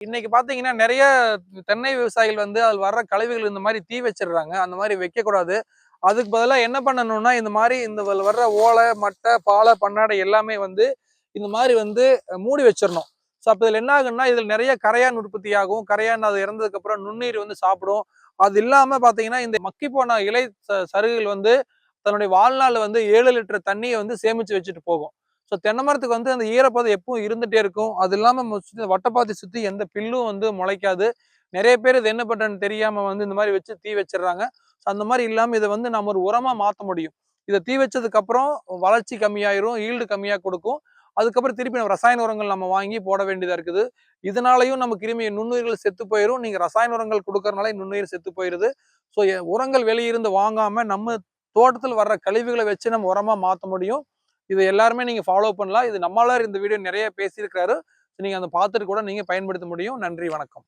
இன்னைக்கு பாத்தீங்கன்னா நிறைய தென்னை விவசாயிகள் வந்து அதில் வர்ற கழிவுகள் இந்த மாதிரி தீ வச்சிடுறாங்க. அந்த மாதிரி வைக்கக்கூடாது. அதுக்கு பதிலா என்ன பண்ணணும்னா, இந்த மாதிரி இந்த வர்ற ஓலை, மட்டை, பாலை, பண்ணாடை எல்லாமே வந்து இந்த மாதிரி வந்து மூடி வச்சிடணும். ஸோ அப்போ இதில் என்ன ஆகுன்னா, இதில் நிறைய கரையான் உற்பத்தி ஆகும். கரையான் அது இறந்ததுக்கு அப்புறம் நுண்ணுயிர் வந்து சாப்பிடும். அது இல்லாம பாத்தீங்கன்னா, இந்த மக்கி போன இலை சருகுகள் வந்து தன்னுடைய வாழ்நாள் வந்து 7 லிட்டர் தண்ணியை வந்து சேமிச்சு வச்சுட்டு போகும். ஸோ தென்னை மரத்துக்கு வந்து அந்த ஈரப்பதம் எப்பவும் இருந்துட்டே இருக்கும். அது இல்லாம வட்டப்பாத்தி சுத்தி எந்த பில்லும் வந்து முளைக்காது. நிறைய பேர் இது என்ன பண்றதுன்னு தெரியாம வந்து இந்த மாதிரி வச்சு தீ வச்சிடுறாங்க. ஸோ அந்த மாதிரி இல்லாம இதை வந்து நம்ம ஒரு உரமா மாற்ற முடியும். இதை தீ வச்சதுக்கு அப்புறம் வளர்ச்சி கம்மியாயிரும், ஈல்டு கம்மியா கொடுக்கும். அதுக்கப்புறம் திருப்பி நம்ம ரசாயன உரங்கள் நம்ம வாங்கி போட வேண்டியதா இருக்குது. இதனாலையும் நம்ம கிருமி நுண்ணுயிர்கள் செத்து போயிடும். நீங்க ரசாயன உரங்கள் கொடுக்கறதுனால நுண்ணுயிர் செத்து போயிருது. ஸோ உரங்கள் வெளியிருந்து வாங்காம நம்ம தோட்டத்தில் வர்ற கழிவுகளை வச்சு நம்ம உரமா மாற்ற முடியும். இது எல்லாருமே நீங்க ஃபாலோ பண்ணலாம். இது நம்மளால இந்த வீடியோ நிறைய பேசியிருக்கிறாரு. நீங்க அதை பார்த்துட்டு கூட நீங்க பயன்படுத்த முடியும். நன்றி, வணக்கம்.